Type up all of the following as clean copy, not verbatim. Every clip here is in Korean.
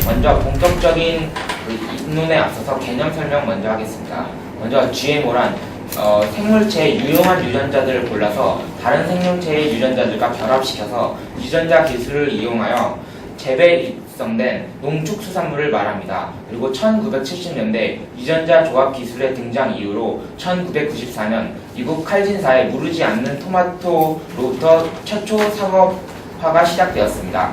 먼저 본격적인 입론에 앞서서 개념 설명 먼저 하겠습니다. 먼저 GMO란 생물체의 유용한 유전자들을 골라서 다른 생명체의 유전자들과 결합시켜서 유전자 기술을 이용하여 재배 입성된 농축수산물을 말합니다. 그리고 1970년대 유전자 조합 기술의 등장 이후로 1994년 미국 칼진사의 무르지 않는 토마토로부터 최초 상업화가 시작되었습니다.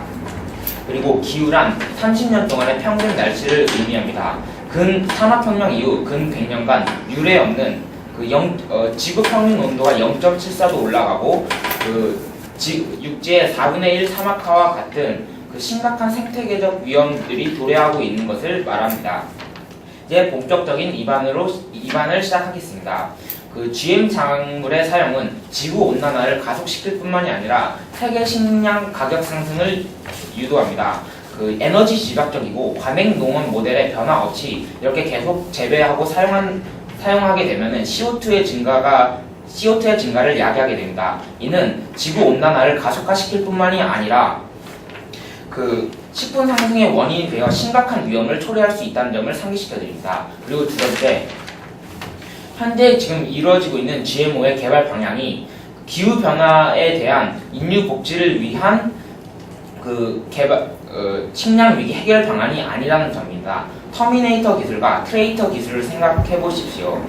그리고 기후란 30년 동안의 평균 날씨를 의미합니다. 근 산업혁명 이후 근 100년간 유례없는 지구 평균 온도가 0.74도 올라가고 육지의 4분의 1 사막화와 같은 심각한 생태계적 위험들이 도래하고 있는 것을 말합니다. 이제 본격적인 입안을 시작하겠습니다. GM 작물의 사용은 지구 온난화를 가속시킬 뿐만이 아니라 세계 식량 가격 상승을 유도합니다. 에너지 지각적이고 과냉 농업 모델의 변화 없이 이렇게 계속 재배하고 사용하게 되면은 CO2의 증가를 야기하게 됩니다. 이는 지구 온난화를 가속화시킬 뿐만이 아니라 식품 상승의 원인이 되어 심각한 위험을 초래할 수 있다는 점을 상기시켜드립니다. 그리고 두 번째, 현재 지금 이루어지고 있는 GMO의 개발 방향이 기후 변화에 대한 인류 복지를 위한 식량 위기 해결 방안이 아니라는 점입니다. 터미네이터 기술과 트레이터 기술을 생각해 보십시오.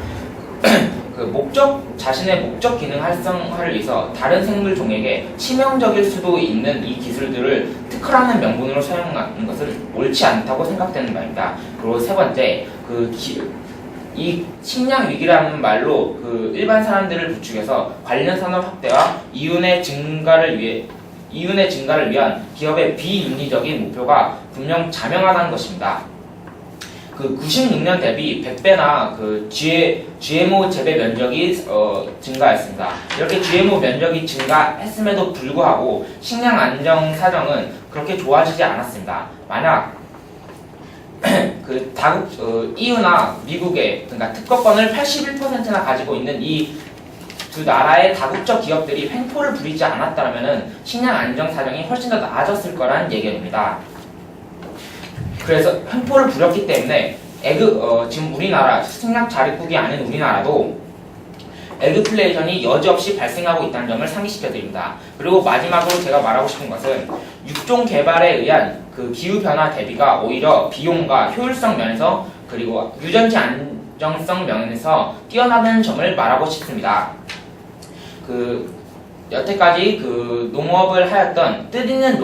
자신의 목적 기능 활성화를 위해서 다른 생물 종에게 치명적일 수도 있는 이 기술들을 특허라는 명분으로 사용하는 것은 옳지 않다고 생각되는 바입니다. 그리고 세 번째, 이 식량 위기라는 말로 일반 사람들을 부추겨서 관련 산업 확대와 이윤의 증가를 위한 기업의 비윤리적인 목표가 분명 자명하다는 것입니다. 96년 대비 100배나 GMO 재배 면적이 증가했습니다. 이렇게 GMO 면적이 증가했음에도 불구하고 식량 안정 사정은 그렇게 좋아지지 않았습니다. 만약 EU나 미국의 특허권을 81%나 가지고 있는 이 두 나라의 다국적 기업들이 횡포를 부리지 않았다면 식량 안정 사정이 훨씬 더 나아졌을 거라는 예견입니다. 그래서 횡포를 부렸기 때문에 지금 우리나라 식량 자립국이 아닌 우리나라도 에그플레이션이 여지없이 발생하고 있다는 점을 상기시켜드립니다. 그리고 마지막으로 제가 말하고 싶은 것은 육종 개발에 의한 기후변화 대비가 오히려 비용과 효율성 면에서 그리고 유전체 안정성 면에서 뛰어나다는 점을 말하고 싶습니다. 여태까지 농업을 하였던 뜻있는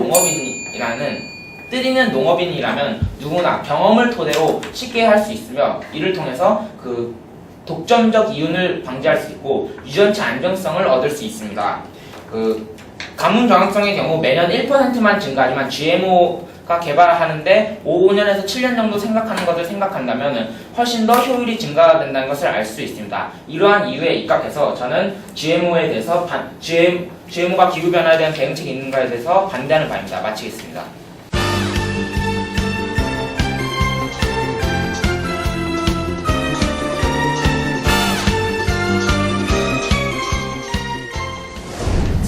농업인이라면 누구나 경험을 토대로 쉽게 할 수 있으며 이를 통해서 독점적 이윤을 방지할 수 있고 유전체 안정성을 얻을 수 있습니다. 가문 정확성의 경우 매년 1%만 증가하지만 GMO가 개발하는데 5년에서 7년 정도 생각한다면 훨씬 더 효율이 증가된다는 것을 알 수 있습니다. 이러한 이유에 입각해서 저는 GMO에 대해서 GMO가 기후변화에 대한 대응책이 있는가에 대해서 반대하는 바입니다. 마치겠습니다.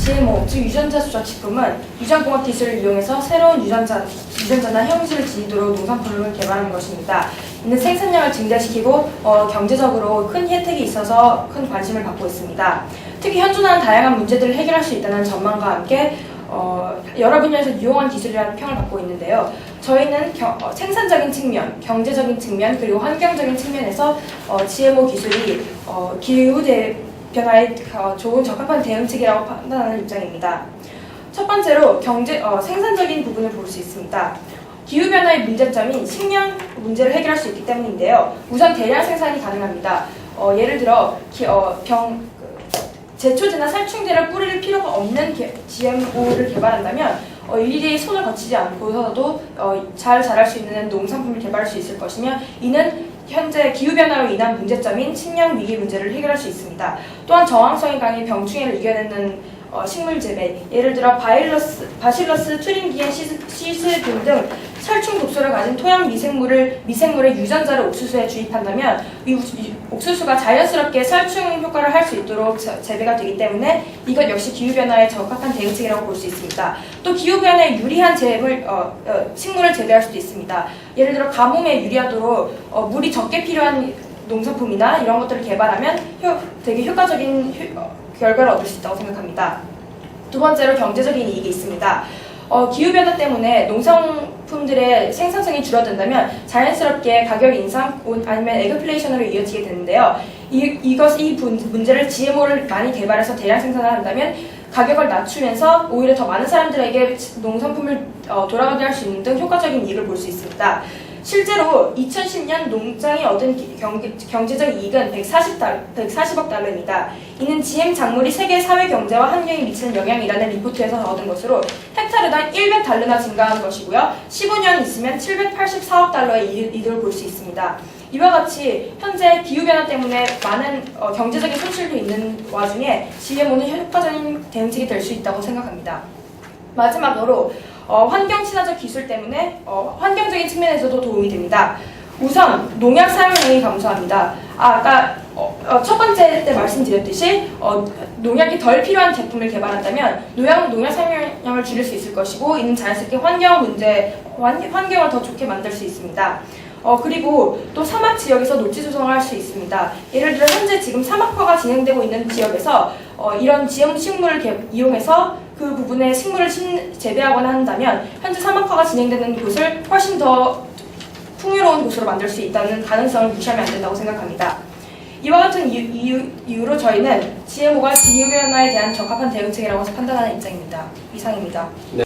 GMO, 즉 유전자 조작식품은 유전공학 기술을 이용해서 새로운 유전자나 형질을 지니도록 농산품을 개발하는 것입니다. 이는 생산량을 증대시키고 경제적으로 큰 혜택이 있어서 큰 관심을 받고 있습니다. 특히 현존하는 다양한 문제들을 해결할 수 있다는 전망과 함께 여러 분야에서 유용한 기술이라는 평을 받고 있는데요. 저희는 생산적인 측면, 경제적인 측면, 그리고 환경적인 측면에서 GMO 기술이 기후 변화에 좋은 적합한 대응책이라고 판단하는 입장입니다. 첫 번째로 생산적인 부분을 볼 수 있습니다. 기후변화의 문제점인 식량 문제를 해결할 수 있기 때문인데요. 우선 대량 생산이 가능합니다. 예를 들어 제초제나 살충제를 뿌릴 필요가 없는 GMO를 개발한다면 일일이 손을 거치지 않고서도 잘 자랄 수 있는 농산품을 개발할 수 있을 것이며 이는 현재 기후변화로 인한 문제점인 식량 위기 문제를 해결할 수 있습니다. 또한 저항성이 강해 병충해를 이겨내는 식물 재배, 예를 들어 바실러스 투링기엔 시스균 등 살충 독소를 가진 토양 미생물의 유전자를 옥수수에 주입한다면 이 옥수수가 자연스럽게 살충 효과를 할 수 있도록 재배가 되기 때문에 이것 역시 기후변화에 적합한 대응책이라고 볼 수 있습니다. 또 기후변화에 유리한 식물을 재배할 수도 있습니다. 예를 들어 가뭄에 유리하도록 물이 적게 필요한 농산품이나 이런 것들을 개발하면 되게 효과적인 결과를 얻을 수 있다고 생각합니다. 두 번째로 경제적인 이익이 있습니다. 기후변화 때문에 농산품들의 생산성이 줄어든다면 자연스럽게 가격 인상 아니면 에그플레이션으로 이어지게 되는데요. 이 문제를 GMO를 많이 개발해서 대량 생산을 한다면 가격을 낮추면서 오히려 더 많은 사람들에게 농산품을 돌아가게 할 수 있는 등 효과적인 이익을 볼 수 있습니다. 실제로 2010년 농장이 얻은 경제적 이익은 140억 달러입니다. 이는 GM 작물이 세계 사회 경제와 환경에 미치는 영향이라는 리포트에서 얻은 것으로 헥타르당 100달러나 증가한 것이고요. 15년 있으면 784억 달러의 이득을 볼 수 있습니다. 이와 같이 현재 기후변화 때문에 많은 경제적인 손실도 있는 와중에 GMO는 효과적인 대응책이 될 수 있다고 생각합니다. 마지막으로 환경 친화적 기술 때문에 환경적인 측면에서도 도움이 됩니다. 우선 농약 사용량이 감소합니다. 아까 첫 번째 때 말씀드렸듯이 농약이 덜 필요한 제품을 개발한다면 농약 사용량을 줄일 수 있을 것이고 이는 자연스럽게 환경을 더 좋게 만들 수 있습니다. 그리고 또 사막 지역에서 녹지 조성을 할 수 있습니다. 예를 들어 현재 지금 사막화가 진행되고 있는 지역에서 이런 GM 식물을 이용해서 그 부분에 식물을 재배하거나 한다면 현재 사막화가 진행되는 곳을 훨씬 더 풍요로운 곳으로 만들 수 있다는 가능성을 무시하면 안 된다고 생각합니다. 이와 같은 이유로 저희는 GMO가 기후변화에 대한 적합한 대응책이라고 판단하는 입장입니다. 이상입니다. 네.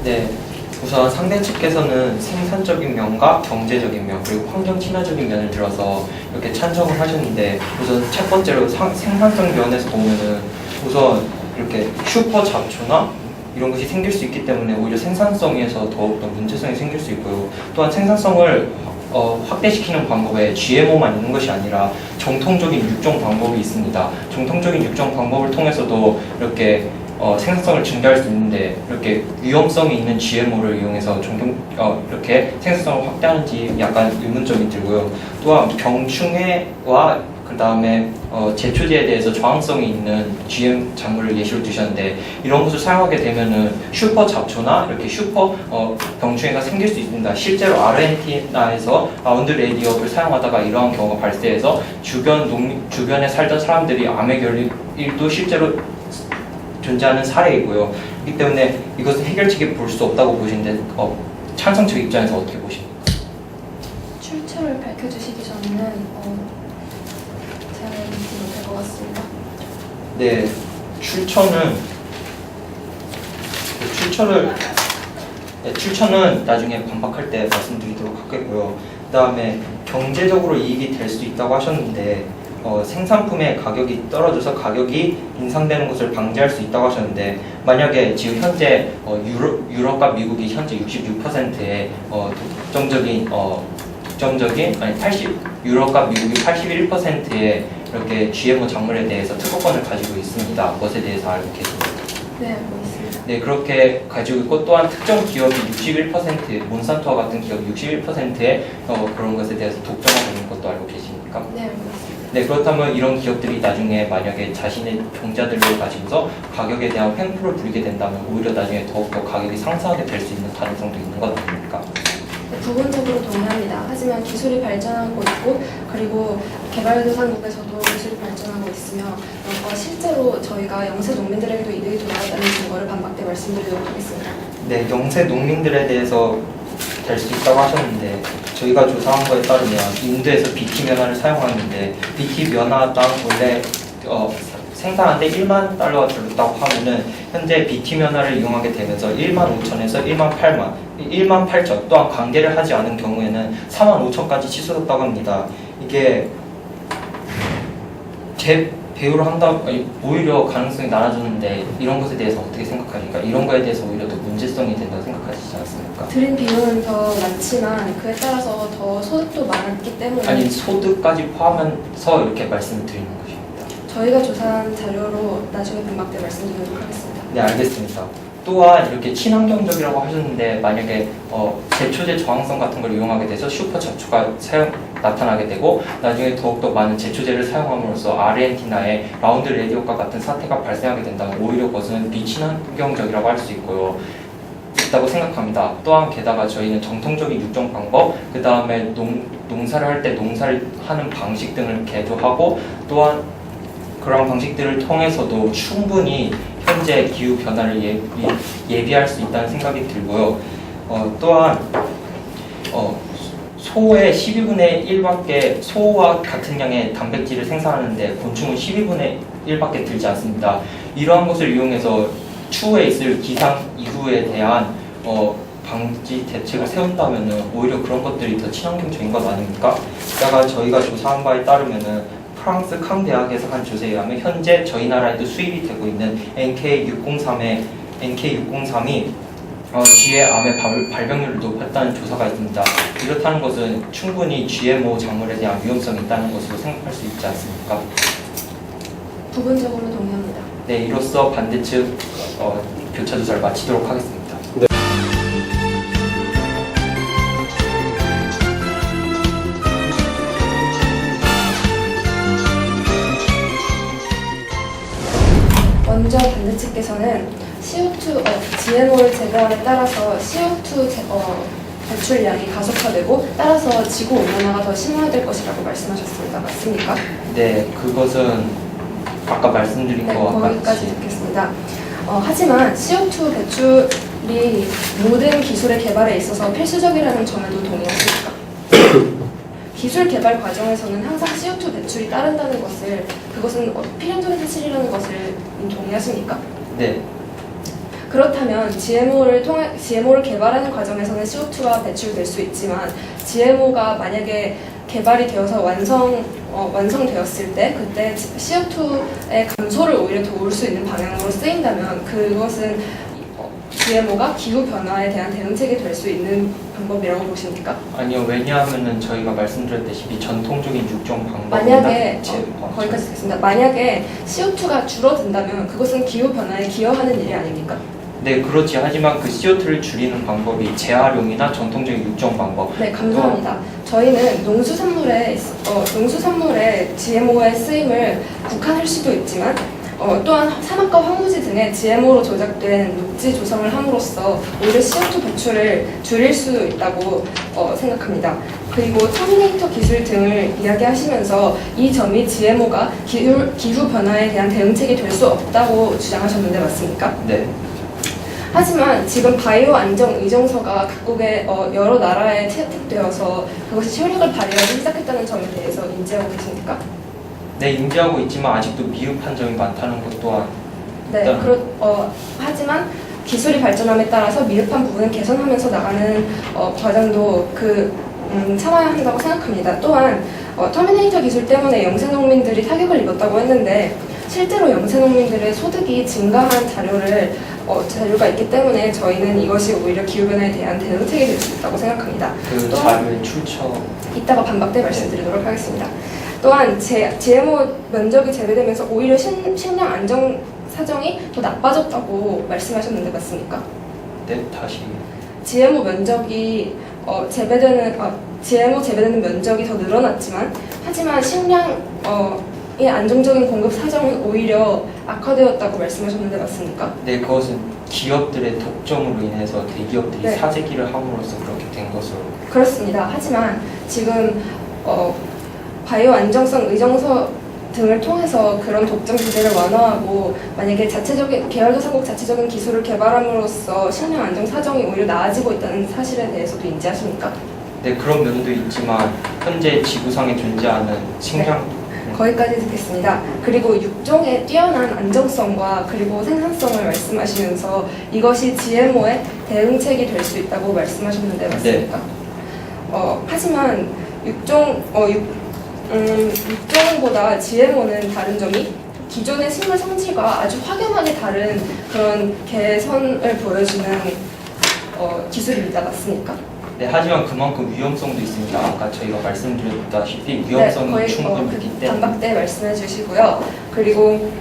네, 우선 상대 측에서는 생산적인 면과 경제적인 면 그리고 환경 친화적인 면을 들어서 이렇게 찬성을 하셨는데 우선 첫 번째로 생산성 면에서 보면은 우선 이렇게 슈퍼 잡초나 이런 것이 생길 수 있기 때문에 오히려 생산성에서 더욱더 문제성이 생길 수 있고요. 또한 생산성을 확대시키는 방법에 GMO만 있는 것이 아니라 정통적인 육종 방법이 있습니다. 정통적인 육종 방법을 통해서도 이렇게 생산성을 증가할 수 있는데 이렇게 위험성이 있는 GMO를 이용해서 이렇게 생산성을 확대하는지 약간 의문점이 들고요. 또한 병충해와 그 다음에 제초제에 대해서 저항성이 있는 GM 작물을 예시로 드셨는데 이런 것을 사용하게 되면은 슈퍼 잡초나 이렇게 슈퍼 병충해가 생길 수 있습니다. 실제로 아르헨티나에서 라운드 레디업을 사용하다가 이러한 경우가 발생해서 주변에 살던 사람들이 암에 걸릴도 실제로 존재하는 사례이고요. 그렇기 때문에 이것은 해결책이 볼 수 없다고 보시는데 찬성 측 입장에서 어떻게 보십니까? 출처를 밝혀주시기 전에는 제가 믿지 못할 것 같습니다. 네, 출처는 나중에 반박할 때 말씀드리도록 하겠고요. 그 다음에 경제적으로 이익이 될 수 있다고 하셨는데 생산품의 가격이 떨어져서 가격이 인상되는 것을 방지할 수 있다고 하셨는데 만약에 지금 현재 유럽과 미국이 현재 66%의 유럽과 미국이 81%의 이렇게 GMO 작물에 대해서 특허권을 가지고 있습니다. 것에 대해서 알고 계십니까? 네, 알고 있습니다. 네, 그렇게 가지고 있고 또한 특정 기업이 61%, 몬산토와 같은 기업이 61%의 그런 것에 대해서 독점하고 있는 것도 알고 계십니까? 네, 알고 있습니다. 네, 그렇다면 이런 기업들이 나중에 만약에 자신의 종자들을 가지고서 가격에 대한 횡포를 부리게 된다면 오히려 나중에 더욱더 가격이 상승하게 될 수 있는 가능성도 있는 것 아닙니까? 네, 부분적으로 동의합니다. 하지만 기술이 발전하고 있고 그리고 개발도상국에서도 기술이 발전하고 있으며 실제로 저희가 영세 농민들에게도 이득이 돌아간다는 증거를 반박때 말씀드리도록 하겠습니다. 네, 영세 농민들에 대해서 될 수 있다고 하셨는데 저희가 조사한 거에 따르면 인도에서 BT 면화를 사용하는데 BT 면화당 원래 생산하는데 1만 달러가 들었다고 하면은 현재 BT 면화를 이용하게 되면서 1만 5천에서 1만 8천 또한 관계를 하지 않은 경우에는 4만 5천까지 치솟았다고 합니다. 이게 재배우를 한다, 아니, 오히려 가능성이 낮아졌는데 이런 것에 대해서 어떻게 생각하십니까? 이런 거에 대해서 오히려 더 문제성이 된다고 생각하시지 않습니까? 드린 비용은 더 많지만 그에 따라서 더 소득도 많았기 때문에 아니 소득까지 포함해서 이렇게 말씀을 드리는 것입니다. 저희가 조사한 자료로 나중에 분막 때 말씀드리도록 하겠습니다. 네, 알겠습니다. 또한 이렇게 친환경적이라고 하셨는데 만약에 제초제 저항성 같은 걸 이용하게 돼서 슈퍼 잡초가 나타나게 되고 나중에 더욱더 많은 제초제를 사용함으로써 아르헨티나의 라운드 레디오과 같은 사태가 발생하게 된다면 오히려 그것은 비친환경적이라고 할 수 있다고 생각합니다. 또한 게다가 저희는 정통적인 육종 방법, 그 다음에 농사를 할 때 농사를 하는 방식 등을 개조하고 또한 그런 방식들을 통해서도 충분히 현재 기후 변화를 예비할 수 있다는 생각이 들고요. 또한 소의 12분의 1밖에 소와 같은 양의 단백질을 생산하는데 곤충은 12분의 1밖에 들지 않습니다. 이러한 것을 이용해서 추후에 있을 기상 이후에 대한 방지 대책을 세운다면 오히려 그런 것들이 더 친환경적인 것 아닙니까? 이따가 저희가 조사한 바에 따르면은 프랑스 康대학에서 한 조사에 의하면 현재 저희 나라에도 수입이 되고 있는 NK603이 쥐의 암의 발병률을 높였다는 조사가 있습니다. 이렇다는 것은 충분히 GMO 작물에 대한 위험성이 있다는 것으로 생각할 수 있지 않습니까? 부분적으로 동의합니다. 네, 이로써 반대측 교차 조사를 마치도록 하겠습니다. 먼저 반대측께서는 CO2, GMO를 제거함에 따라서 CO2 배출량이 가속화되고 따라서 지구 온난화가 더 심화될 것이라고 말씀하셨습니다. 맞습니까? 네, 그것은 아까 말씀드린 네, 것과 거기까지 같이 듣겠습니다. 하지만 CO2 배출이 모든 기술의 개발에 있어서 필수적이라는 점에도 동의하십니까? 기술 개발 과정에서는 항상 CO2 배출이 따른다는 것을 그것은 필연적인 사실이라는 것을 동의하십니까? 네, 그렇다면 GMO를 개발하는 과정에서는 CO2가 배출될 수 있지만 GMO가 만약에 개발이 되어서 완성되었을 때 그때 CO2의 감소를 오히려 도울 수 있는 방향으로 쓰인다면 그것은 GMO가 기후 변화에 대한 대응책이 될 수 있는 방법이라고 보십니까? 아니요, 왜냐하면은 저희가 말씀드렸다시피 전통적인 육종 방법이나 만약에 거기까지 듣겠습니다. 만약에 CO2가 줄어든다면 그것은 기후 변화에 기여하는 일이 아닙니까? 네, 그렇지. 하지만 그 CO2를 줄이는 방법이 재활용이나 전통적인 육종 방법. 네, 감사합니다. 저희는 농수산물의 GMO의 쓰임을 국한할 수도 있지만 또한 사막과 황무지 등의 GMO로 조작된 녹지 조성을 함으로써 오히려 CO2 배출을 줄일 수 있다고 생각합니다. 그리고 터미네이터 기술 등을 이야기하시면서 이 점이 GMO가 기후 변화에 대한 대응책이 될 수 없다고 주장하셨는데 맞습니까? 네. 하지만 지금 바이오 안정 의정서가 각국의 여러 나라에 채택되어서 그것이 효력을 발휘하기 시작했다는 점에 대해서 인지하고 계십니까? 네, 인지하고 있지만 아직도 미흡한 점이 많다는 것 또한 네, 하지만 기술이 발전함에 따라서 미흡한 부분을 개선하면서 나가는 과정도 참아야 한다고 생각합니다. 또한 터미네이터 기술 때문에 영세농민들이 타격을 입었다고 했는데 실제로 영세농민들의 소득이 증가한 자료가 있기 때문에 저희는 이것이 오히려 기후변화에 대한 대응책이 될 수 있다고 생각합니다. 그 자료의 출처 이따가 반박 때 말씀드리도록 하겠습니다. 또한 GMO 면적이 제외되면서 오히려 식량 안정 사정이 더 나빠졌다고 말씀하셨는데 맞습니까? 네, 다시 GMO 면적이 GMO 재배되는 면적이 더 늘어났지만 하지만 식량의 안정적인 공급 사정은 오히려 악화되었다고 말씀하셨는데 맞습니까? 네, 그것은 기업들의 독점으로 인해서 대기업들이 네. 사재기를 함으로써 그렇게 된 것으로. 그렇습니다. 하지만 지금 바이오 안정성 의정서 등을 통해서 그런 독점 규제를 완화하고 만약에 개발도상국 자체적인 기술을 개발함으로써 식량 안정 사정이 오히려 나아지고 있다는 사실에 대해서도 인지하십니까? 네, 그런 면도 있지만 현재 지구상에 존재하는 식량 거기까지 듣겠습니다. 그리고 육종의 뛰어난 안정성과 그리고 생산성을 말씀하시면서 이것이 GMO의 대응책이 될 수 있다고 말씀하셨는데 맞습니까? 하지만 육종보다 GMO는 다른 점이 기존의 식물 성질과 아주 확연하게 다른 그런 개선을 보여주는 기술입니다. 맞습니까? 네, 하지만 그만큼 위험성도 있습니다. 아까 저희가 말씀드렸다시피 위험성이 거의 충분히 있기 때문에. 반박대 말씀해 주시고요. 그리고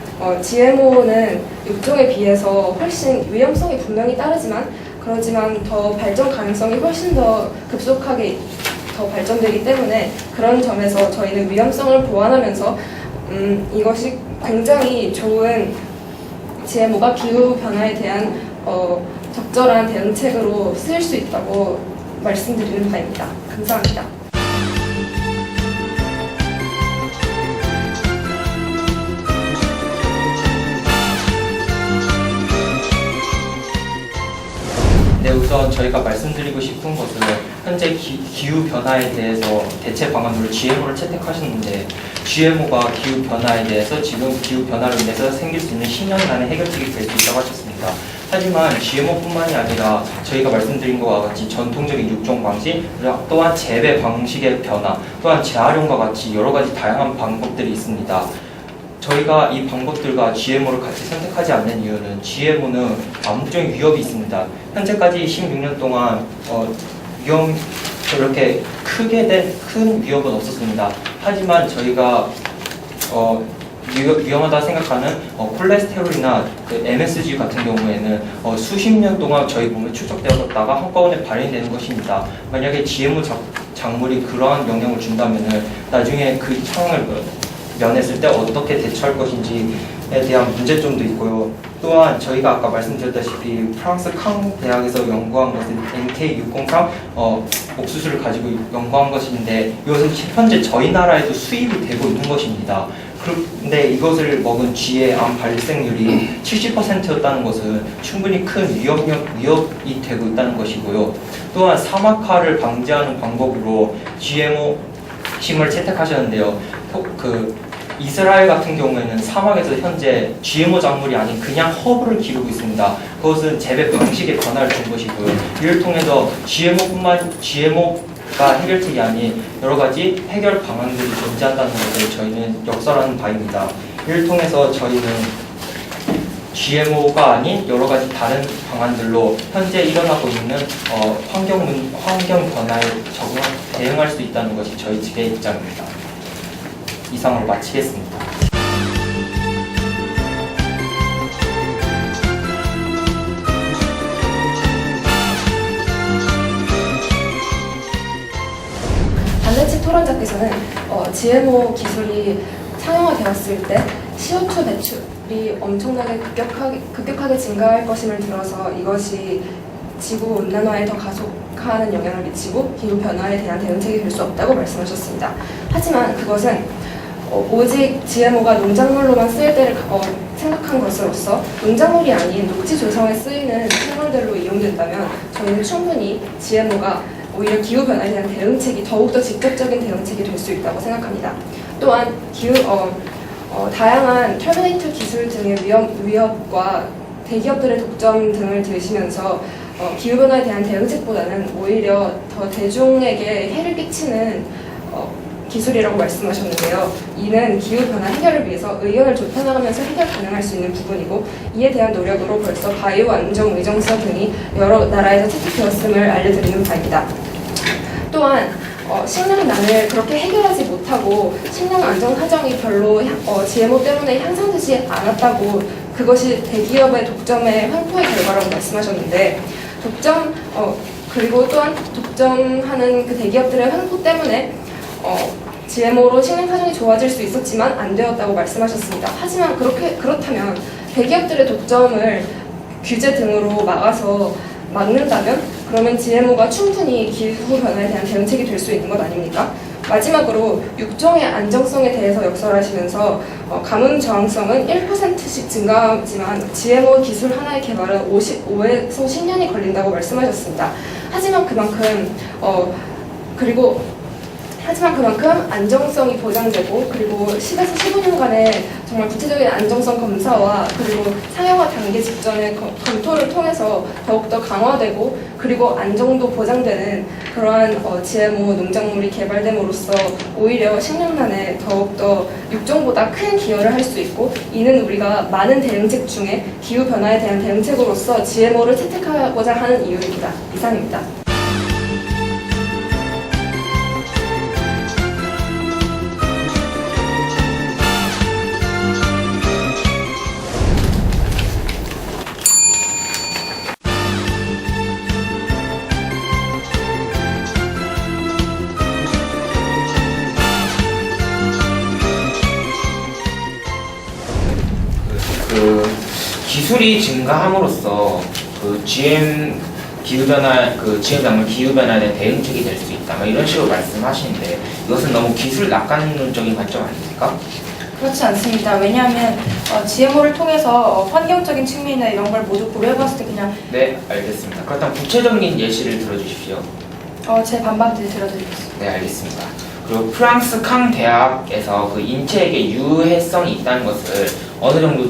GMO는 육종에 비해서 훨씬 위험성이 분명히 따르지만 그렇지만 더 발전 가능성이 훨씬 더 급속하게 더 발전되기 때문에 그런 점에서 저희는 위험성을 보완하면서 이것이 굉장히 좋은 GMO가 기후 변화에 대한 적절한 대응책으로 쓰일 수 있다고 말씀드리는 바입니다. 감사합니다. 네, 우선 저희가 말씀드리고 싶은 것은 현재 기후 변화에 대해서 대체 방안으로 GMO를 채택하셨는데 GMO가 기후 변화에 대해서 지금 기후 변화로 인해서 생길 수 있는 10년간의 해결책이 될 수 있다고 하셨습니다. 하지만 GMO뿐만이 아니라 저희가 말씀드린 것과 같이 전통적인 육종 방식, 또한 재배 방식의 변화, 또한 재활용과 같이 여러 가지 다양한 방법들이 있습니다. 저희가 이 방법들과 GMO를 같이 선택하지 않는 이유는 GMO는 암묵적인 위협이 있습니다. 현재까지 16년 동안 그렇게 크게 된 큰 위협은 없었습니다. 하지만 저희가 위험하다 생각하는 콜레스테롤이나 그 MSG 같은 경우에는 수십 년 동안 저희 몸에 축적되었다가 한꺼번에 발현되는 것입니다. 만약에 GMO 작물이 그러한 영향을 준다면은 나중에 그 상황을 면했을 때 어떻게 대처할 것인지에 대한 문제점도 있고요. 또한 저희가 아까 말씀드렸다시피 프랑스 캉 대학에서 연구한 것은 MK603 옥수수를 가지고 연구한 것인데 이것은 현재 저희 나라에도 수입이 되고 있는 것입니다. 그런데 이것을 먹은 쥐의 암 발생률이 70%였다는 것은 충분히 큰 위협이 되고 있다는 것이고요. 또한 사막화를 방지하는 방법으로 GMO 식물을 채택하셨는데요. 이스라엘 같은 경우에는 사막에서 현재 GMO 작물이 아닌 그냥 허브를 기르고 있습니다. 그것은 재배 방식의 변화를 준 것이고요. 이를 통해서 GMO가 해결책이 아닌 여러 가지 해결 방안들이 존재한다는 것을 저희는 역설하는 바입니다. 이를 통해서 저희는 GMO가 아닌 여러 가지 다른 방안들로 현재 일어나고 있는 환경 변화에 대응할 수 있다는 것이 저희 측의 입장입니다. 이상으로 마치겠습니다. 반대측 토론자께서는 GMO 기술이 상용화되었을 때 CO2 배출이 엄청나게 급격하게 증가할 것임을 들어서 이것이 지구 온난화에 더 가속화하는 영향을 미치고 기후 변화에 대한 대응책이 될 수 없다고 말씀하셨습니다. 하지만 그것은 오직 GMO가 농작물로만 쓰일 때를 생각한 것으로서 농작물이 아닌 녹지 조성에 쓰이는 생물들로 이용된다면 저희는 충분히 GMO가 오히려 기후 변화에 대한 대응책이 더욱더 직접적인 대응책이 될 수 있다고 생각합니다. 또한 다양한 터미네이터 기술 등의 위협과 대기업들의 독점 등을 들으시면서 기후 변화에 대한 대응책보다는 오히려 더 대중에게 해를 끼치는 기술이라고 말씀하셨는데요. 이는 기후변화 해결을 위해서 의견을 좁혀나가면서 해결 가능할 수 있는 부분이고 이에 대한 노력으로 벌써 바이오 안정 의정서 등이 여러 나라에서 채택되었음을 알려드리는 바입니다. 또한 식량난을 그렇게 해결하지 못하고 식량 안정 사정이 별로 GMO 때문에 향상되지 않았다고 그것이 대기업의 독점의 횡포의 결과라고 말씀하셨는데 그리고 또한 독점하는 그 대기업들의 횡포 때문에 GMO로 식량 사정이 좋아질 수 있었지만 안 되었다고 말씀하셨습니다. 하지만 그렇다면 대기업들의 독점을 규제 등으로 막는다면 그러면 GMO가 충분히 기후 변화에 대한 대응책이 될 수 있는 것 아닙니까? 마지막으로 육종의 안정성에 대해서 역설하시면서 가뭄 저항성은 1%씩 증가하지만 GMO 기술 하나의 개발은 5에서 10년이 걸린다고 말씀하셨습니다. 하지만 그만큼 그리고 하지만 그만큼 안정성이 보장되고 그리고 10에서 15년간의 정말 구체적인 안정성 검사와 그리고 상용화 단계 직전의 검토를 통해서 더욱더 강화되고 그리고 안정도 보장되는 그러한 GMO 농작물이 개발됨으로써 오히려 식량난에 더욱더 육종보다 큰 기여를 할 수 있고 이는 우리가 많은 대응책 중에 기후변화에 대한 대응책으로서 GMO를 채택하고자 하는 이유입니다. 이상입니다. 그 기술이 증가함으로써 그 GM 기후변화 GM 작물 기후변화에 대한 대응책이 될 수 있다. 뭐 이런 식으로 말씀하시는데 이것은 너무 기술 낙관론적인 관점 아닙니까? 그렇지 않습니다. 왜냐하면 GMO를 통해서 환경적인 측면이나 이런 걸 모두 고려해봤을 때 그냥 네, 알겠습니다. 그렇다면 구체적인 예시를 들어주십시오. 제 반박들 들어드리겠습니다. 네, 알겠습니다. 그리고 프랑스 캉 대학에서 그 인체에게 유해성이 있다는 것을 어느 정도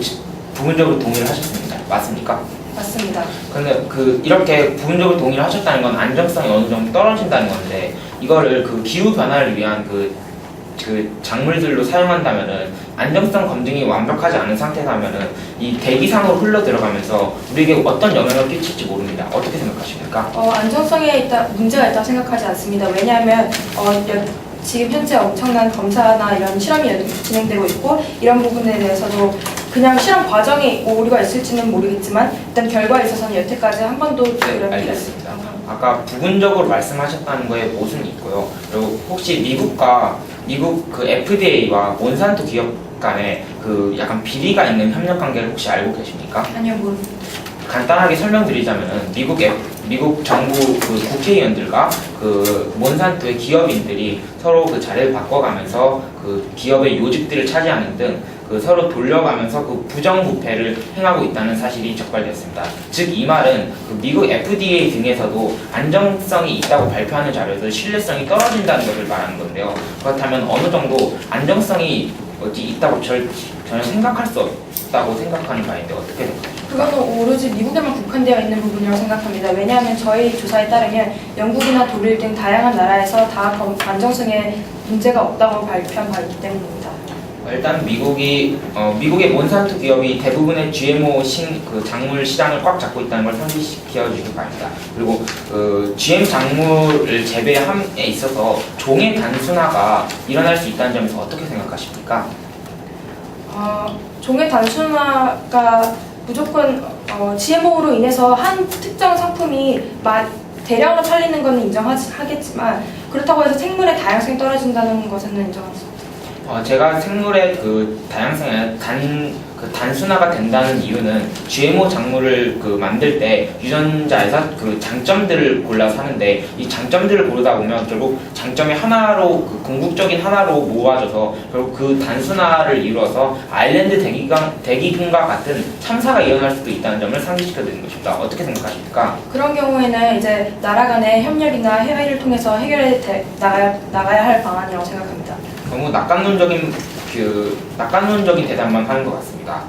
부분적으로 동의를 하셨습니다. 맞습니까? 맞습니다. 근데 이렇게 부분적으로 동의를 하셨다는 건 안정성이 어느 정도 떨어진다는 건데 이거를 그 기후 변화를 위한 그 작물들로 사용한다면은 안정성 검증이 완벽하지 않은 상태라면은 이 대기상으로 흘러 들어가면서 우리에게 어떤 영향을 끼칠지 모릅니다. 어떻게 생각하십니까? 안정성에 문제가 있다고 생각하지 않습니다. 왜냐하면 지금 현재 엄청난 검사나 이런 실험이 진행되고 있고 이런 부분에 대해서도 그냥 실험 과정에 오류가 있을지는 모르겠지만 일단 결과에 있어서는 여태까지 한 번도 네, 알겠습니다. 아까 부분적으로 말씀하셨다는 거에 모순이 있고요. 그리고 혹시 미국 그 FDA와 몬산토 기업 간에 그 약간 비리가 있는 협력 관계를 혹시 알고 계십니까? 아니요, 모릅니다. 간단하게 설명드리자면은 미국 정부 그 국회의원들과 그 몬산토의 기업인들이 서로 그 자리를 바꿔가면서 그 기업의 요직들을 차지하는 등 그 서로 돌려가면서 그 부정부패를 행하고 있다는 사실이 적발되었습니다. 즉 이 말은 그 미국 FDA 등에서도 안정성이 있다고 발표하는 자료에서 신뢰성이 떨어진다는 것을 말하는 건데요. 그렇다면 어느 정도 안정성이 있다고 전혀 생각할 수 없다고 생각하는 바인데 어떻게 생각하십니까? 그거는 오로지 미국에만 국한되어 있는 부분이라고 생각합니다. 왜냐하면 저희 조사에 따르면 영국이나 독일 등 다양한 나라에서 다 안정성에 문제가 없다고 발표한 바 있기 때문입니다. 일단 미국의 몬산토 기업이 대부분의 GMO 작물 시장을 꽉 잡고 있다는 걸 상기시켜 주시기 바랍니다. 그리고 GM 작물을 재배함에 있어서 종의 단순화가 일어날 수 있다는 점에서 어떻게 생각하십니까? 종의 단순화가 무조건 GMO로 인해서 한 특정 상품이 대량으로 팔리는 것은 인정하겠지만 그렇다고 해서 생물의 다양성이 떨어진다는 것은 인정할 수 없습니다. 제가 생물의 다양성에 단순화가 된다는 이유는 GMO 작물을 만들 때 유전자에서 장점들을 골라서 하는데 이 장점들을 고르다 보면 결국 장점이 하나로 궁극적인 하나로 모아져서 결국 그 단순화를 이루어서 아일랜드 대기근과 같은 참사가 일어날 수도 있다는 점을 상기시켜 드리는 것입니다. 어떻게 생각하십니까? 그런 경우에는 이제 나라 간의 협력이나 회의를 통해서 해결해 나가야 할 방안이라고 생각합니다. 너무 낙관론적인 대답만 하는 것 같습니다.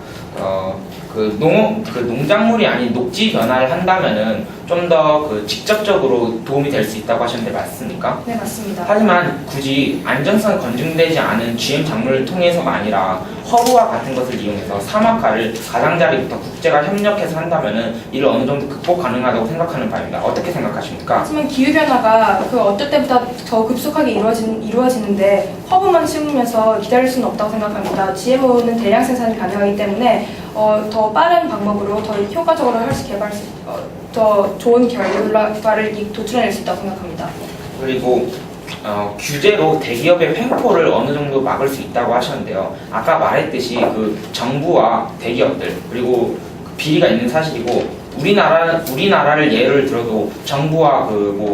농작물이 아닌 녹지 변화를 한다면은 좀 더 직접적으로 도움이 될 수 있다고 하셨는데 맞습니까? 네, 맞습니다. 하지만 굳이 안정성이 검증되지 않은 GM 작물을 통해서가 아니라 허브와 같은 것을 이용해서 사막화를 가장자리부터 국제가 협력해서 한다면은 이를 어느 정도 극복 가능하다고 생각하는 바입니다. 어떻게 생각하십니까? 하지만 기후변화가 어떨 때보다 더 급속하게 이루어지는데 허브만 심으면서 기다릴 수는 없다고 생각합니다. GMO는 대량 생산이 가능하기 때문에 더 빠른 방법으로 더 효과적으로 더 좋은 결과를 도출해낼 수 있다고 생각합니다. 그리고 규제로 대기업의 횡포를 어느 정도 막을 수 있다고 하셨는데요. 아까 말했듯이 정부와 대기업들 그리고 비리가 있는 사실이고 우리나라를 예를 들어도 정부와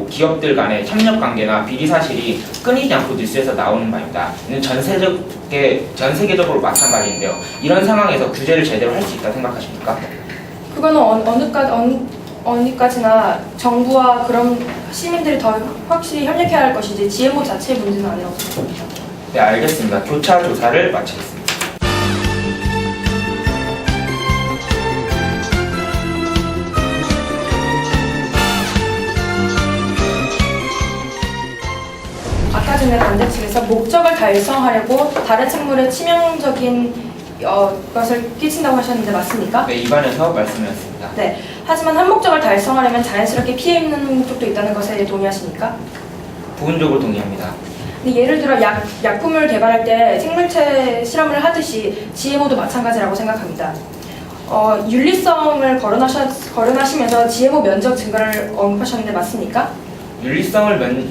기업들 간의 협력 관계나 비리 사실이 끊이지 않고 뉴스에서 나오는 바입니다. 이는 전 세계적으로 마찬가지인데요. 이런 상황에서 규제를 제대로 할 수 있다고 생각하십니까? 그거는 어디까지나 정부와 그런 시민들이 더 확실히 협력해야 할 것이지 GMO 자체의 문제는 아니라고 생각합니다. 네, 알겠습니다. 교차 조사를 마치겠습니다. 아까 전에 반대측에서 목적을 달성하려고 다른 생물에 치명적인 것을 끼친다고 하셨는데 맞습니까? 네, 입안에서 말씀드렸습니다. 네. 하지만 한 목적을 달성하려면 자연스럽게 피해 입는 목적도 있다는 것에 동의하십니까? 부분적으로 동의합니다. 근데 예를 들어 약품을 개발할 때 생물체 실험을 하듯이 GMO도 마찬가지라고 생각합니다. 윤리성을 거론하시면서 GMO 면적 증가를 언급하셨는데 맞습니까? 윤리성을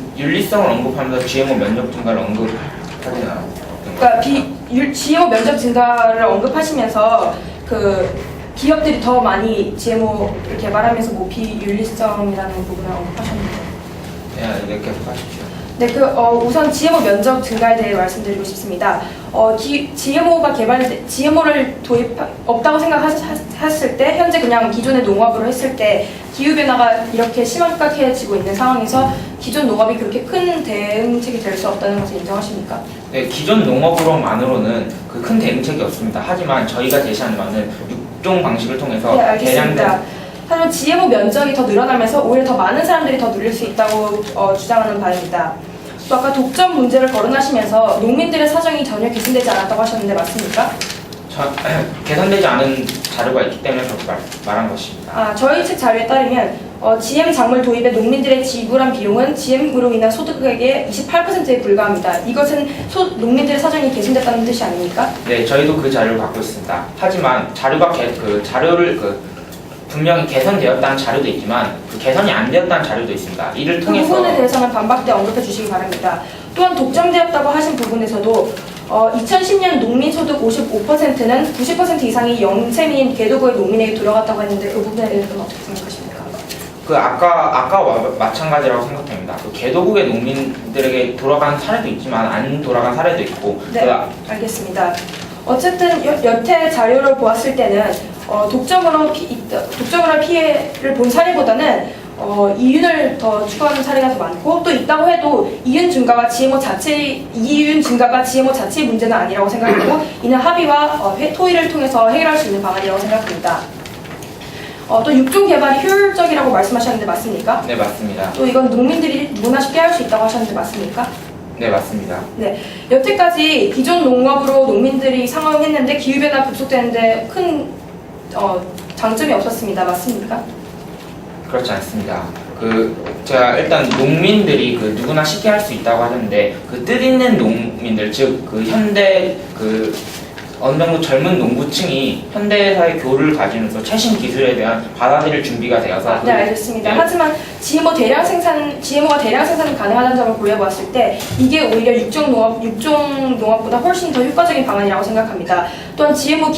언급하면서 GMO 면역 증가를 언급하진 않았던 그러니까 GMO 면적 증가를 언급하시면서 그 기업들이 더 많이 GMO를 개발하면서 비윤리성이라는 부분을 언급하셨는데. 네, 계속 하십시오. 네, 우선 GMO 면적 증가에 대해 말씀드리고 싶습니다. GMO를 없다고 생각했을 때, 현재 그냥 기존의 농업으로 했을 때, 기후변화가 이렇게 심각해지고 있는 상황에서 기존 농업이 그렇게 큰 대응책이 될 수 없다는 것을 인정하십니까? 네, 기존 농업으로만으로는 그 큰 대응책이 없습니다. 하지만 저희가 제시하는 바는 육종 방식을 통해서 네, 알겠습니다. 하지만 GMO 면적이 더 늘어나면서 오히려 더 많은 사람들이 더 누릴 수 있다고 주장하는 바입니다. 또 아까 독점 문제를 거론하시면서 농민들의 사정이 전혀 개선되지 않았다고 하셨는데 맞습니까? 개선되지 않은 자료가 있기 때문에 그렇게 말한 것입니다. 저희 측 자료에 따르면 GM 작물 도입에 농민들의 지불한 비용은 GM으로 인한 소득액의 28%에 불과합니다. 이것은 농민들의 사정이 개선됐다는 뜻이 아닙니까? 네, 저희도 그 자료를 갖고 있습니다. 하지만 자료를 분명히 개선되었다는 자료도 있지만 그 개선이 안 되었다는 자료도 있습니다. 이를 그 통해서 부분에 대해서는 반박대 언급해 주시기 바랍니다. 또한 독점되었다고 하신 부분에서도 2010년 농민 소득 55%는 90% 이상이 영세민 개도국의 농민에게 들어갔다고 했는데 그 부분에 대해서는 어떻게 생각하십니까? 아까와 마찬가지라고 생각합니다. 그 개도국의 농민들에게 돌아간 사례도 있지만 안 돌아간 사례도 있고. 네, 알겠습니다. 어쨌든 여태 자료를 보았을 때는 독점으로 피해를 본 사례보다는 이윤을 더 추구하는 사례가 더 많고 또 있다고 해도 이윤 증가가 GMO 자체의 문제는 아니라고 생각하고 이는 합의와 토의를 통해서 해결할 수 있는 방안이라고 생각합니다. 또 육종 개발이 효율적이라고 말씀하셨는데 맞습니까? 네, 맞습니다. 또 이건 농민들이 누구나 쉽게 할 수 있다고 하셨는데 맞습니까? 네, 맞습니다. 네, 여태까지 기존 농업으로 농민들이 상황했는데 기후변화 급속되는데 큰 장점이 없었습니다. 맞습니까? 그렇지 않습니다. 제가 일단 농민들이 누구나 쉽게 할 수 있다고 하는데 뜻 있는 농민들, 즉 현대 어느 정도 젊은 농부층이 현대사의 교류를 가지면서 최신 기술에 대한 받아들일 준비가 되어서 네, 알겠습니다. 네. 하지만 GMO가 대량 생산이 가능하다는 점을 고려해 보았을 때 이게 오히려 육종 농업보다 훨씬 더 효과적인 방안이라고 생각합니다. 또한 GMO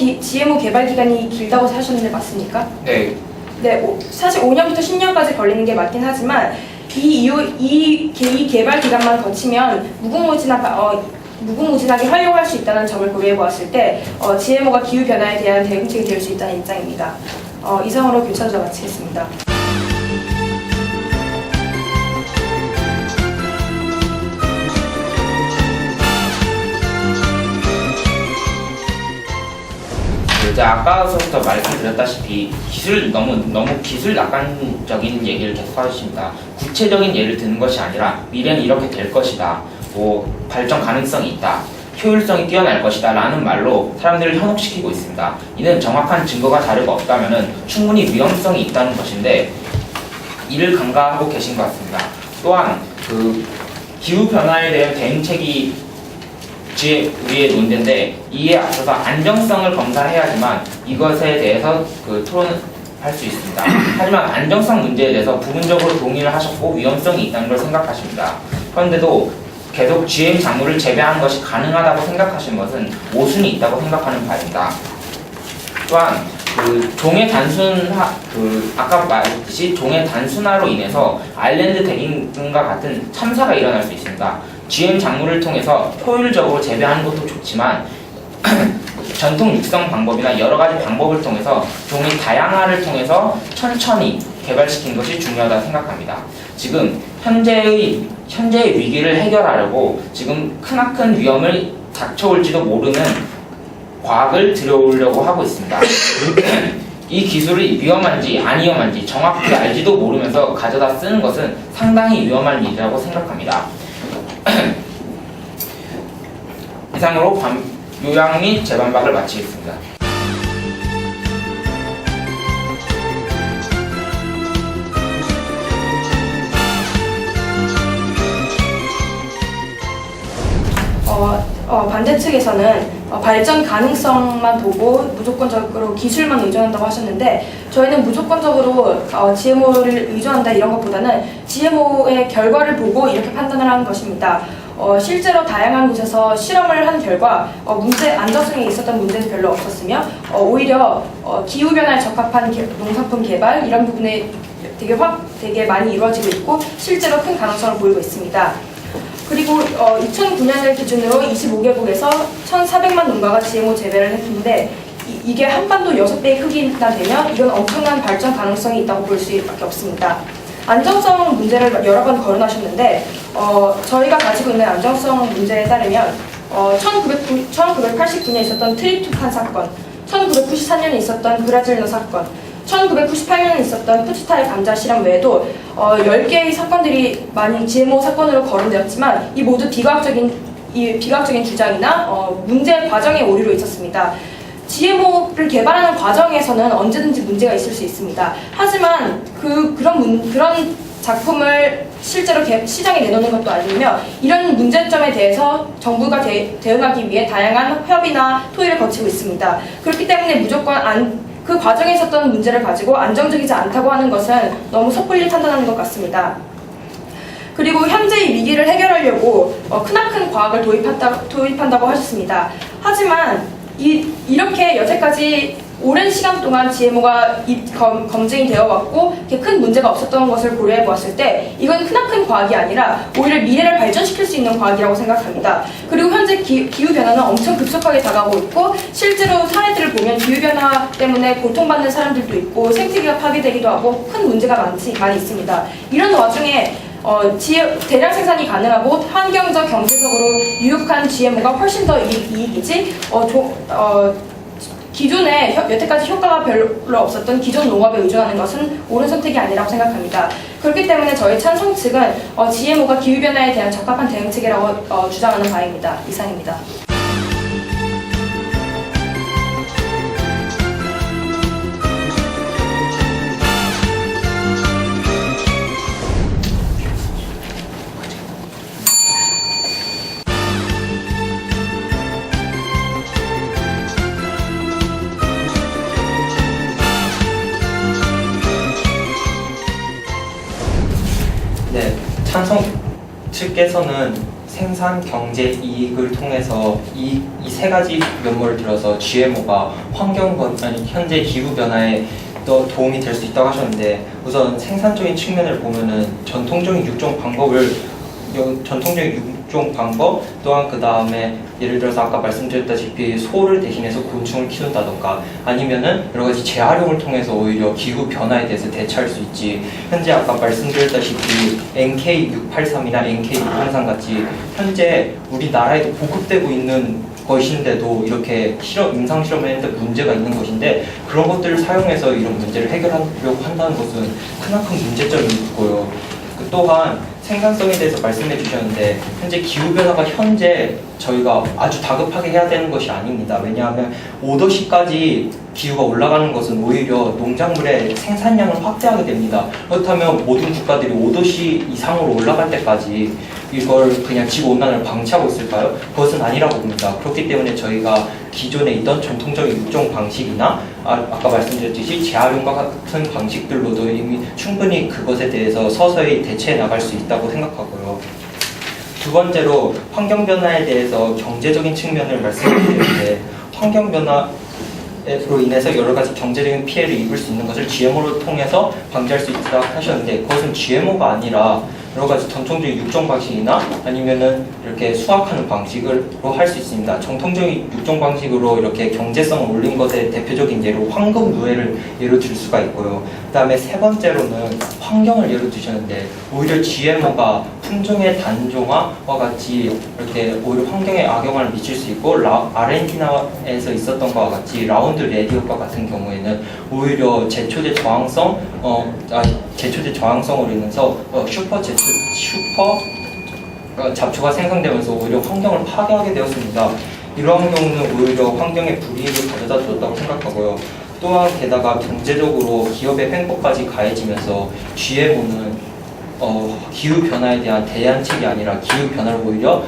개발 기간이 길다고 하셨는데 맞습니까? 네. 네, 사실 5년부터 10년까지 걸리는 게 맞긴 하지만 이 개발 기간만 거치면 무궁무진하게 활용할 수 있다는 점을 고려해 보았을 때 GMO가 기후 변화에 대한 대응책이 될 수 있다는 입장입니다. 이상으로 교차조사 마치겠습니다. 제가 아까서부터 말씀드렸다시피 너무 기술 낙관적인 얘기를 계속 하십니다. 구체적인 예를 드는 것이 아니라 미래는 이렇게 될 것이다. 발전 가능성이 있다. 효율성이 뛰어날 것이다. 라는 말로 사람들을 현혹시키고 있습니다. 이는 정확한 증거가 자료가 없다면 충분히 위험성이 있다는 것인데 이를 간과하고 계신 것 같습니다. 또한 기후변화에 대한 대응책이 우리의 논제인데 이에 앞서서 안정성을 검사해야지만 이것에 대해서 토론할 수 있습니다. 하지만 안정성 문제에 대해서 부분적으로 동의를 하셨고 위험성이 있다는 걸 생각하십니다. 그런데도 계속 GM 작물을 재배하는 것이 가능하다고 생각하시는 것은 모순이 있다고 생각하는 바입니다. 또한 종의 아까 말했듯이 종의 단순화로 인해서 아일랜드 대기근과 같은 참사가 일어날 수 있습니다. GM 작물을 통해서 효율적으로 재배하는 것도 좋지만 전통 육성 방법이나 여러 가지 방법을 통해서 종의 다양화를 통해서 천천히 개발시키는 것이 중요하다고 생각합니다. 지금 현재의 위기를 해결하려고 지금 크나큰 위험을 닥쳐올지도 모르는 과학을 들여오려고 하고 있습니다. 이 기술이 위험한지 안 위험한지 정확히 알지도 모르면서 가져다 쓰는 것은 상당히 위험한 일이라고 생각합니다. 이상으로 요약 및 재반박을 마치겠습니다. 반대 측에서는 발전 가능성만 보고 무조건적으로 기술만 의존한다고 하셨는데, 저희는 무조건적으로 GMO를 의존한다 이런 것보다는 GMO의 결과를 보고 이렇게 판단을 하는 것입니다. 실제로 다양한 곳에서 실험을 한 결과 안전성에 있었던 문제는 별로 없었으며, 오히려 기후변화에 적합한 농산품 개발 이런 부분에 되게 많이 이루어지고 있고 실제로 큰 가능성을 보이고 있습니다. 그리고 2009년을 기준으로 25개국에서 1,400만 농가가 GMO 재배를 했는데, 이게 한반도 6배의 크기나 되면 이건 엄청난 발전 가능성이 있다고 볼 수밖에 없습니다. 안정성 문제를 여러 번 거론하셨는데, 저희가 가지고 있는 안정성 문제에 따르면 1989년에 있었던 트립토판 사건, 1994년에 있었던 브라질너 사건, 1998년에 있었던 푸치타의 감자 실험 외에도 10개의 사건들이 많이 GMO 사건으로 거론되었지만, 이 모두 비과학적인 주장이나 문제 과정의 오류로 있었습니다. GMO를 개발하는 과정에서는 언제든지 문제가 있을 수 있습니다. 하지만 그런 작품을 실제로 시장에 내놓는 것도 아니며, 이런 문제점에 대해서 정부가 대응하기 위해 다양한 협의나 토의를 거치고 있습니다. 그렇기 때문에 무조건 그 과정에 있었던 문제를 가지고 안정적이지 않다고 하는 것은 너무 섣불리 판단하는 것 같습니다. 그리고 현재의 위기를 해결하려고 크나큰 과학을 도입한다고 하셨습니다. 하지만 이렇게 여태까지 오랜 시간 동안 GMO가 검증이 되어 왔고 큰 문제가 없었던 것을 고려해 보았을 때, 이건 크나큰 과학이 아니라 오히려 미래를 발전시킬 수 있는 과학이라고 생각합니다. 그리고 현재 기후변화는 엄청 급속하게 다가오고 있고, 실제로 사례들을 보면 기후변화 때문에 고통받는 사람들도 있고 생태계가 파괴되기도 하고 큰 문제가 많이 있습니다. 이런 와중에 대량 생산이 가능하고 환경적, 경제적으로 유익한 GMO가 훨씬 더 이익이지, 기존에 여태까지 효과가 별로 없었던 기존 농업에 의존하는 것은 옳은 선택이 아니라고 생각합니다. 그렇기 때문에 저희 찬성 측은 GMO가 기후변화에 대한 적합한 대응책이라고 주장하는 바입니다. 이상입니다. 네, 찬성 측께서는 생산 경제 이익을 통해서 이 세 가지 면모를 들어서 GMO가 현재 기후 변화에 더 도움이 될 수 있다고 하셨는데, 우선 생산적인 측면을 보면은 전통적인 육종 방법 또한 그 다음에 예를 들어서 아까 말씀드렸다시피 소를 대신해서 곤충을 키운다던가, 아니면은 여러 가지 재활용을 통해서 오히려 기후 변화에 대해서 대처할 수 있지. 현재 아까 말씀드렸다시피 NK683이나 NK603 같이 현재 우리나라에도 보급되고 있는 것인데도 이렇게 임상 실험을 했는데 문제가 있는 것인데, 그런 것들을 사용해서 이런 문제를 해결하려고 한다는 것은 크나큰 문제점이 있고요. 또한 생산성에 대해서 말씀해 주셨는데, 현재 기후변화가 현재 저희가 아주 다급하게 해야 되는 것이 아닙니다. 왜냐하면 5도씨까지 기후가 올라가는 것은 오히려 농작물의 생산량을 확대하게 됩니다. 그렇다면 모든 국가들이 5도씨 이상으로 올라갈 때까지 이걸 그냥 지구온난화를 방치하고 있을까요? 그것은 아니라고 봅니다. 그렇기 때문에 저희가 기존에 있던 전통적인 육종 방식이나 아까 말씀드렸듯이 재활용과 같은 방식들로도 이미 충분히 그것에 대해서 서서히 대처해 나갈 수 있다고 생각하고요. 두 번째로 환경변화에 대해서 경제적인 측면을 말씀드리는데, 환경변화로 인해서 여러 가지 경제적인 피해를 입을 수 있는 것을 GMO를 통해서 방지할 수 있다고 하셨는데, 그것은 GMO가 아니라 여러 가지 전통적인 육종 방식이나 아니면은 이렇게 수확하는 방식으로 할 수 있습니다. 정통적인 육종 방식으로 이렇게 경제성을 올린 것의 대표적인 예로 황금 누에를 예로 들 수가 있고요. 그다음에 세 번째로는 환경을 예로 드셨는데 오히려 GMO가 품종의 단종화와 같이 이렇게 오히려 환경에 악영향을 미칠 수 있고 아르헨티나에서 있었던 것과 같이 라운드 레디오과 같은 경우에는 오히려 제초제 저항성으로 인해서 슈퍼 잡초가 생성되면서 오히려 환경을 파괴하게 되었습니다. 이러한 경우는 오히려 환경에 불이익을 가져다 줬다고 생각하고요. 또한 게다가 경제적으로 기업의 횡포까지 가해지면서 GMO는 기후 변화에 대한 대안책이 아니라 기후 변화를 오히려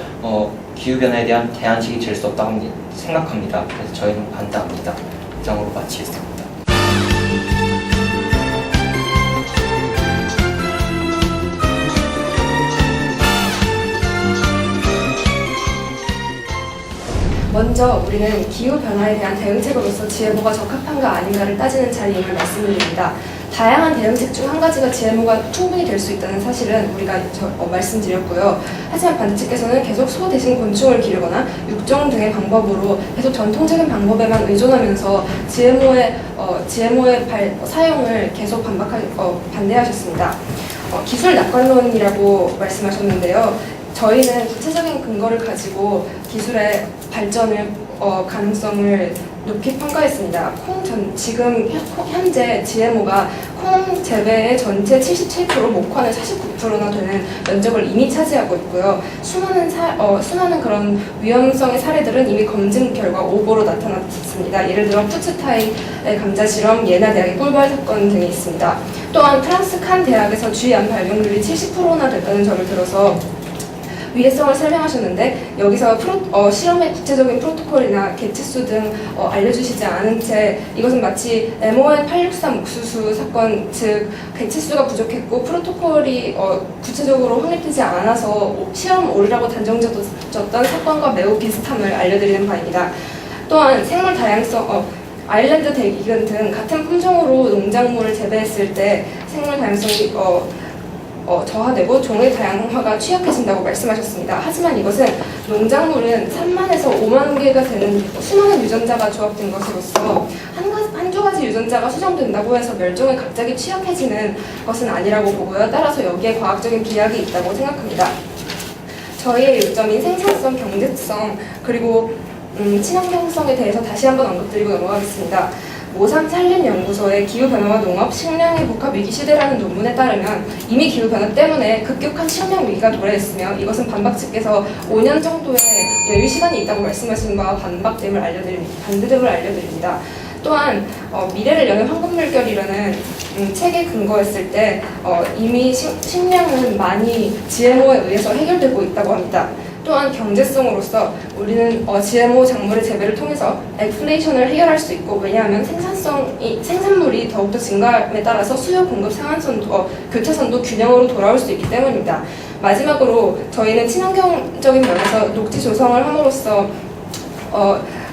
기후 변화에 대한 대안책이 될 수 없다고 생각합니다. 그래서 저희는 반대합니다. 이상으로 마치겠습니다. 먼저 우리는 기후변화에 대한 대응책으로서 GMO가 적합한가 아닌가를 따지는 자리임을 말씀드립니다. 다양한 대응책 중 한 가지가 GMO가 충분히 될 수 있다는 사실은 우리가 말씀드렸고요. 하지만 반대측에서는 계속 소 대신 곤충을 기르거나 육종 등의 방법으로 계속 전통적인 방법에만 의존하면서 GMO의 사용을 계속 반대하셨습니다. 기술 낙관론이라고 말씀하셨는데요. 저희는 구체적인 근거를 가지고 기술의 발전을 가능성을 높이 평가했습니다. 지금 현재 GMO가 콩 재배의 전체 77%, 목화는 49%나 되는 면적을 이미 차지하고 있고요. 수많은 그런 위험성의 사례들은 이미 검증 결과 오보로 나타났습니다. 예를 들어 푸츠타이의 감자 실험, 예나 대학의 꿀벌 사건 등이 있습니다. 또한 프랑스 칸 대학에서 쥐암 발병률이 70%나 됐다는 점을 들어서 위해성을 설명하셨는데 여기서 실험의 구체적인 프로토콜이나 개체수 등 알려주시지 않은 채 이것은 마치 MON863 옥수수 사건, 즉 개체수가 부족했고 프로토콜이 구체적으로 확립되지 않아서 실험 오류라고 단정졌던 사건과 매우 비슷함을 알려드리는 바입니다. 또한 생물 다양성, 아일랜드 대기근 등 같은 품종으로 농작물을 재배했을 때 생물 다양성이 저하되고 종의 다양화가 취약해진다고 말씀하셨습니다. 하지만 이것은 농작물은 3만에서 5만 개가 되는 수많은 유전자가 조합된 것으로서 한두 가지 유전자가 수정된다고 해서 멸종에 갑자기 취약해지는 것은 아니라고 보고요. 따라서 여기에 과학적인 비약이 있다고 생각합니다. 저희의 요점인 생산성, 경제성, 그리고 친환경성에 대해서 다시 한번 언급드리고 넘어가겠습니다. 모산 산림연구소의 기후변화와 농업, 식량의 복합 위기 시대라는 논문에 따르면 이미 기후변화 때문에 급격한 식량 위기가 도래했으며 이것은 반박 측에서 5년 정도의 여유 시간이 있다고 말씀하신 바와 반대됨을 알려드립니다. 또한 미래를 여는 황금 물결이라는 책에 근거했을 때 이미 식량은 많이 GMO에 의해서 해결되고 있다고 합니다. 또한 경제성으로서 우리는 GMO 작물의 재배를 통해서 인플레이션을 해결할 수 있고, 왜냐하면 생산물이 더욱더 증가함에 따라서 수요 공급 교차선도 균형으로 돌아올 수 있기 때문입니다. 마지막으로 저희는 친환경적인 면에서 녹지 조성을 함으로써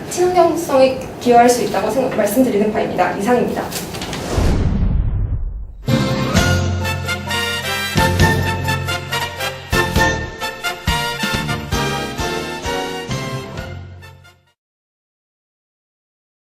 친환경성에 기여할 수 있다고 말씀드리는 바입니다. 이상입니다.